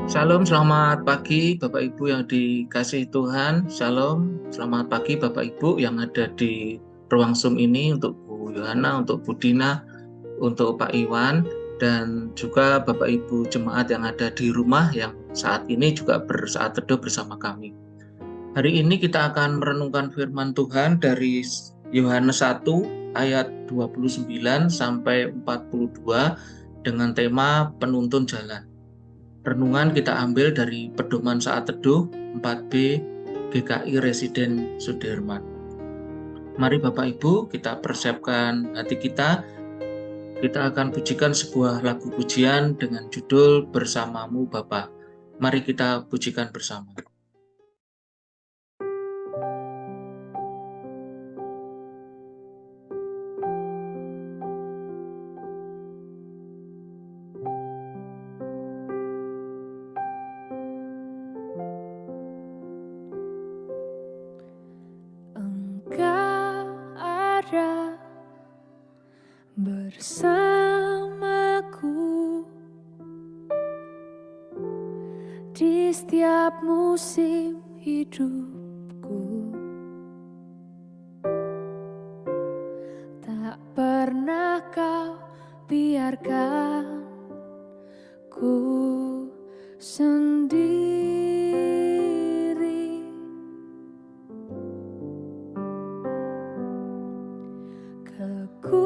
Shalom, selamat pagi Bapak Ibu yang dikasihi Tuhan. Shalom, selamat pagi Bapak Ibu yang ada di ruang Zoom ini, untuk Bu Yohana, untuk Bu Dina, untuk Pak Iwan, dan juga Bapak Ibu jemaat yang ada di rumah yang saat ini juga bersaat teduh bersama kami. Hari ini kita akan merenungkan firman Tuhan dari Yohanes 1 ayat 29 sampai 42 dengan tema penuntun jalan. Renungan kita ambil dari pedoman saat teduh 4B GKI Residen Sudirman. Mari Bapak Ibu kita persiapkan hati kita. Kita akan pujikan sebuah lagu pujian dengan judul Bersamamu Bapa. Mari kita pujikan bersama. Bersamaku di setiap musim hidupku, tak pernah kau biarkan ku sendiri. Kekuatan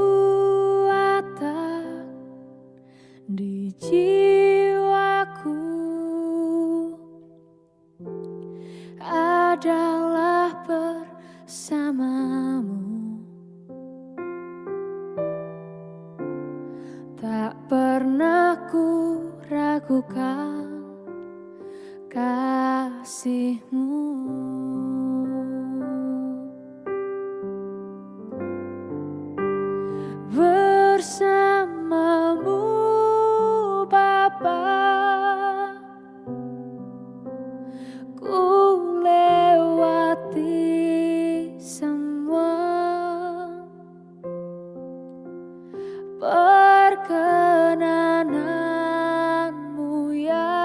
di jiwaku adalah bersamamu. Tak pernah ku ragukan kasih-Mu. Bersamamu Bapa, ku lewati semua perkenanan-Mu yang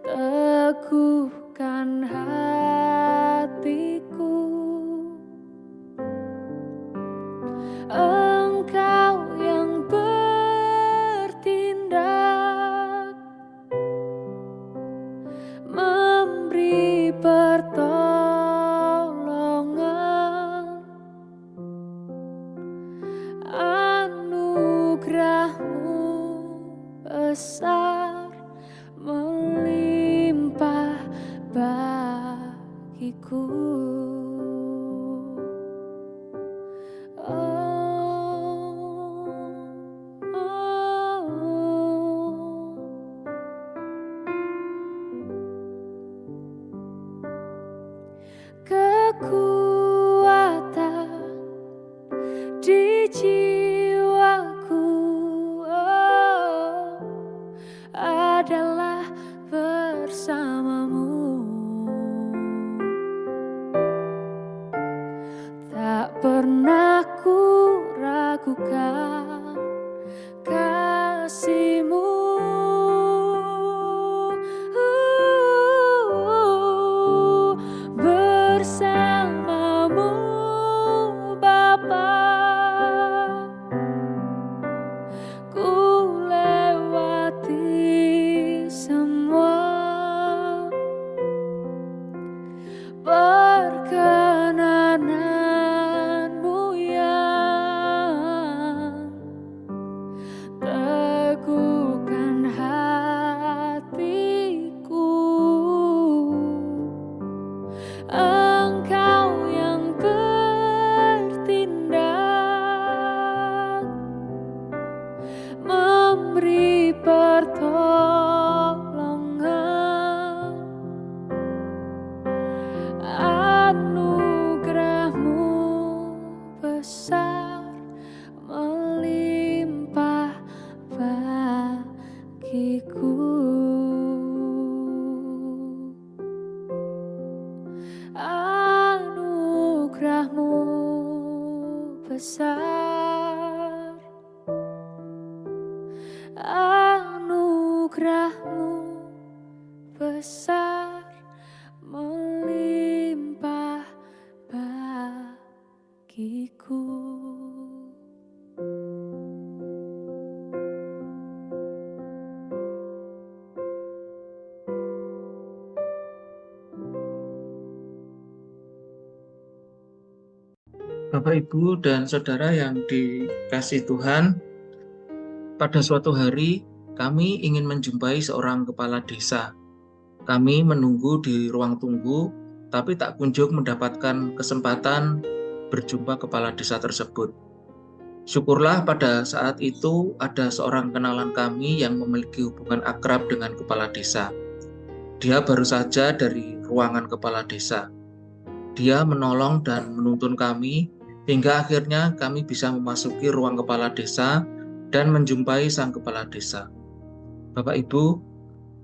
teguhkan hatiku. Engkau yang bertindak, memberi pertolongan, anugerah-Mu besar melimpah bagiku. Kekuatan di jiwaku adalah bersamamu. Tak pernah ku ragukan kasih-Mu. Bersamamu Bapa, ku lewati semua perkenanan-Mu yang teguhkan hatiku. Engkau yang bertindak, memberi pertolongan, anugerah-Mu besar melimpah bagiku. Anugerah-Mu besar, anugerah-Mu Bapak, Ibu, dan Saudara yang dikasihi Tuhan, pada suatu hari kami ingin menjumpai seorang kepala desa. Kami menunggu di ruang tunggu, tapi tak kunjung mendapatkan kesempatan berjumpa kepala desa tersebut. Syukurlah pada saat itu ada seorang kenalan kami yang memiliki hubungan akrab dengan kepala desa. Dia baru saja dari ruangan kepala desa. Dia menolong dan menuntun kami hingga akhirnya kami bisa memasuki ruang kepala desa dan menjumpai sang kepala desa. Bapak Ibu,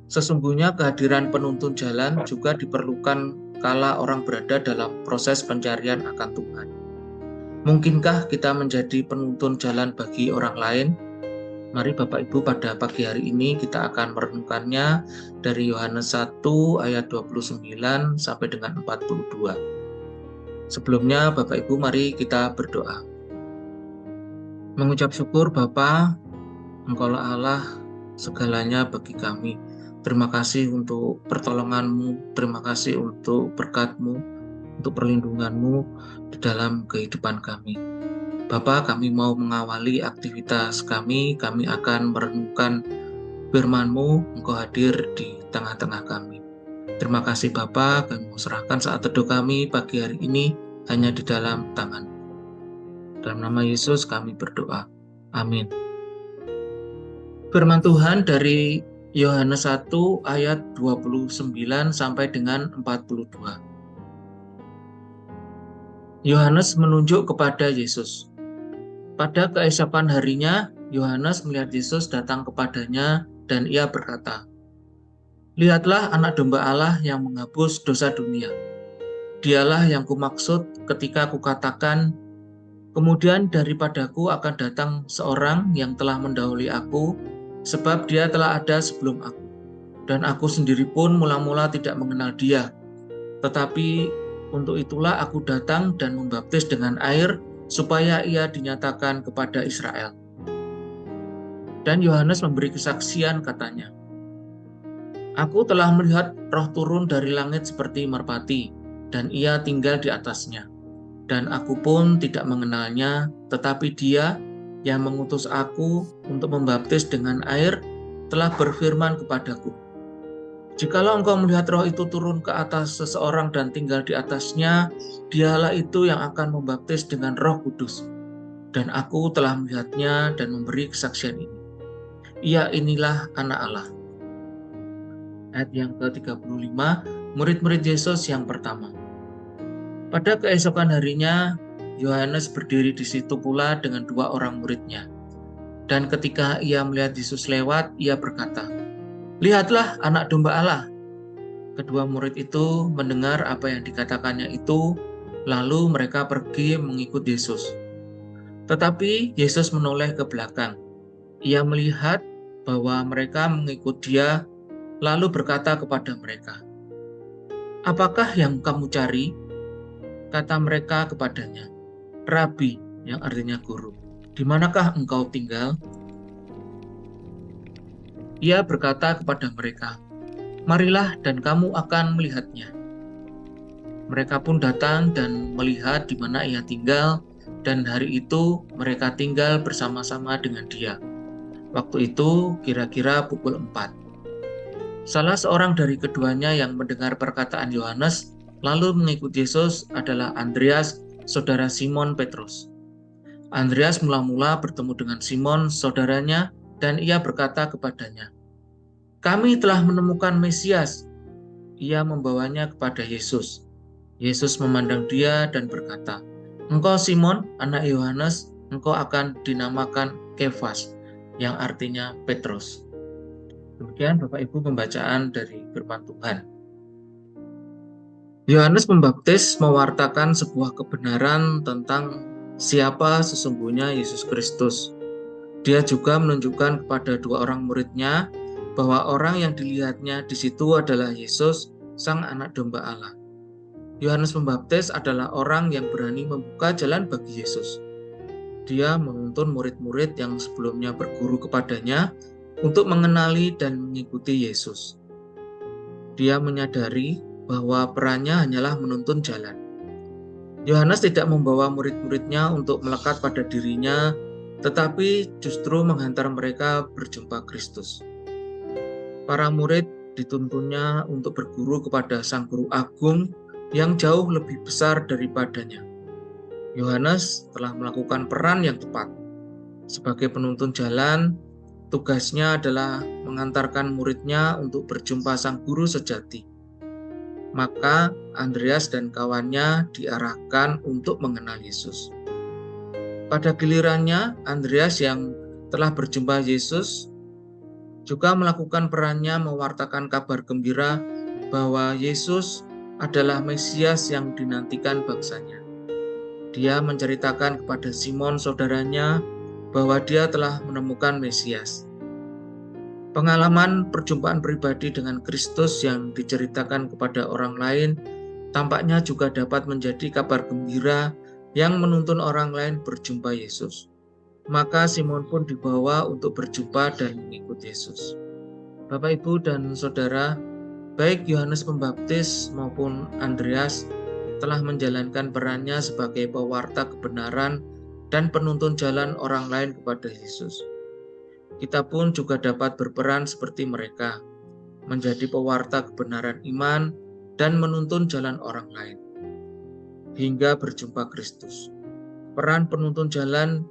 sesungguhnya kehadiran penuntun jalan juga diperlukan kala orang berada dalam proses pencarian akan Tuhan. Mungkinkah kita menjadi penuntun jalan bagi orang lain? Mari Bapak Ibu, pada pagi hari ini kita akan merenungkannya dari Yohanes 1 ayat 29 sampai dengan 42. Sebelumnya Bapak Ibu, mari kita berdoa. Mengucap syukur Bapa, Engkaulah Allah segalanya bagi kami. Terima kasih untuk pertolongan-Mu, terima kasih untuk berkat-Mu, untuk perlindungan-Mu di dalam kehidupan kami. Bapa, kami mau mengawali aktivitas kami akan merenungkan firman-Mu, Engkau hadir di tengah-tengah kami. Terima kasih Bapa, kami mau serahkan saat teduh kami pagi hari ini hanya di dalam tangan. Dalam nama Yesus kami berdoa. Amin. Firman Tuhan dari Yohanes 1 ayat 29 sampai dengan 42. Yohanes menunjuk kepada Yesus. Pada keesokan harinya, Yohanes melihat Yesus datang kepadanya dan ia berkata, "Lihatlah anak domba Allah yang menghapus dosa dunia. Dialah yang kumaksud ketika kukatakan, kemudian daripadaku akan datang seorang yang telah mendahului aku, sebab dia telah ada sebelum aku. Dan aku sendiri pun mula-mula tidak mengenal dia. Tetapi untuk itulah aku datang dan membaptis dengan air, supaya ia dinyatakan kepada Israel." Dan Yohanes memberi kesaksian katanya, "Aku telah melihat roh turun dari langit seperti merpati, dan ia tinggal di atasnya. Dan aku pun tidak mengenalnya, tetapi dia yang mengutus aku untuk membaptis dengan air telah berfirman kepadaku, jikalau engkau melihat roh itu turun ke atas seseorang dan tinggal di atasnya, dialah itu yang akan membaptis dengan Roh Kudus. Dan aku telah melihatnya dan memberi kesaksian ini. Ia inilah anak Allah." Ayat yang ke-35, murid-murid Yesus yang pertama. Pada keesokan harinya, Yohanes berdiri di situ pula dengan dua orang muridnya. Dan ketika ia melihat Yesus lewat, ia berkata, "Lihatlah anak domba Allah." Kedua murid itu mendengar apa yang dikatakannya itu, lalu mereka pergi mengikut Yesus. Tetapi Yesus menoleh ke belakang. Ia melihat bahwa mereka mengikut dia, lalu berkata kepada mereka, "Apakah yang kamu cari?" Kata mereka kepadanya, "Rabi," yang artinya guru, "di manakah engkau tinggal?" Ia berkata kepada mereka, "Marilah dan kamu akan melihatnya." Mereka pun datang dan melihat di mana ia tinggal, dan hari itu mereka tinggal bersama-sama dengan dia. Waktu itu kira-kira pukul 4. Salah seorang dari keduanya yang mendengar perkataan Yohanes lalu mengikut Yesus adalah Andreas, saudara Simon Petrus. Andreas mula-mula bertemu dengan Simon, saudaranya, dan ia berkata kepadanya, "Kami telah menemukan Mesias." Ia membawanya kepada Yesus. Yesus memandang dia dan berkata, "Engkau Simon, anak Yohanes, engkau akan dinamakan Kefas," yang artinya Petrus. Demikian Bapak Ibu pembacaan dari firman Tuhan. Yohanes Pembaptis mewartakan sebuah kebenaran tentang siapa sesungguhnya Yesus Kristus. Dia juga menunjukkan kepada dua orang muridnya bahwa orang yang dilihatnya di situ adalah Yesus, Sang Anak Domba Allah. Yohanes Pembaptis adalah orang yang berani membuka jalan bagi Yesus. Dia menuntun murid-murid yang sebelumnya berguru kepadanya untuk mengenali dan mengikuti Yesus. Dia menyadari bahwa perannya hanyalah menuntun jalan. Yohanes tidak membawa murid-muridnya untuk melekat pada dirinya, tetapi justru menghantar mereka berjumpa Kristus. Para murid dituntunnya untuk berguru kepada Sang Guru Agung yang jauh lebih besar daripadanya. Yohanes telah melakukan peran yang tepat. Sebagai penuntun jalan, tugasnya adalah mengantarkan muridnya untuk berjumpa Sang Guru sejati. Maka Andreas dan kawannya diarahkan untuk mengenal Yesus. Pada gilirannya, Andreas yang telah berjumpa Yesus juga melakukan perannya mewartakan kabar gembira bahwa Yesus adalah Mesias yang dinantikan bangsanya. Dia menceritakan kepada Simon saudaranya bahwa dia telah menemukan Mesias. Pengalaman perjumpaan pribadi dengan Kristus yang diceritakan kepada orang lain tampaknya juga dapat menjadi kabar gembira yang menuntun orang lain berjumpa Yesus. Maka Simon pun dibawa untuk berjumpa dan mengikut Yesus. Bapak, Ibu, dan Saudara, baik Yohanes Pembaptis maupun Andreas telah menjalankan perannya sebagai pewarta kebenaran dan penuntun jalan orang lain kepada Yesus. Kita pun juga dapat berperan seperti mereka, menjadi pewarta kebenaran iman dan menuntun jalan orang lain hingga berjumpa Kristus. Peran penuntun jalan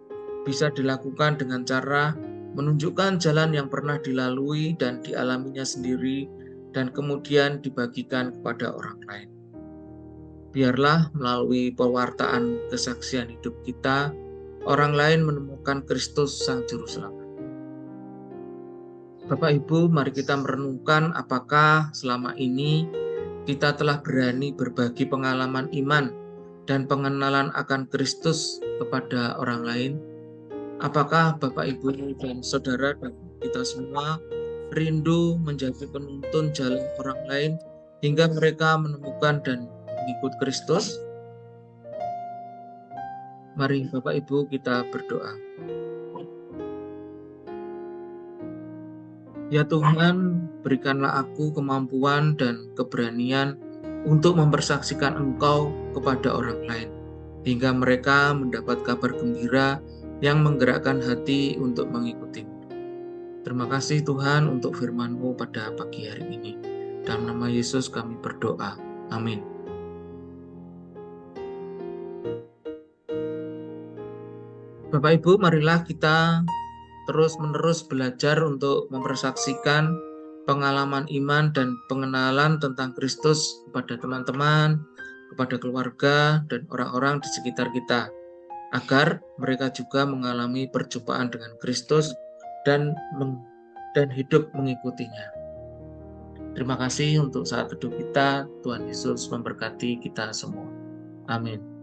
bisa dilakukan dengan cara menunjukkan jalan yang pernah dilalui dan dialaminya sendiri dan kemudian dibagikan kepada orang lain. Biarlah melalui pewartaan kesaksian hidup kita, orang lain menemukan Kristus Sang Juru Selamat. Bapak Ibu, mari kita merenungkan apakah selama ini kita telah berani berbagi pengalaman iman dan pengenalan akan Kristus kepada orang lain. Apakah Bapak Ibu dan Saudara dan kita semua rindu menjadi penuntun jalan orang lain hingga mereka menemukan dan mengikut Kristus? Mari Bapak Ibu kita berdoa. Ya Tuhan, berikanlah aku kemampuan dan keberanian untuk mempersaksikan Engkau kepada orang lain, hingga mereka mendapat kabar gembira yang menggerakkan hati untuk mengikutimu. Terima kasih Tuhan untuk firman-Mu pada pagi hari ini. Dalam nama Yesus kami berdoa. Amin. Bapak Ibu, marilah kita terus-menerus belajar untuk mempersaksikan pengalaman iman dan pengenalan tentang Kristus kepada teman-teman, kepada keluarga, dan orang-orang di sekitar kita, agar mereka juga mengalami perjumpaan dengan Kristus dan hidup mengikutinya. Terima kasih untuk saat teduh kita. Tuhan Yesus memberkati kita semua. Amin.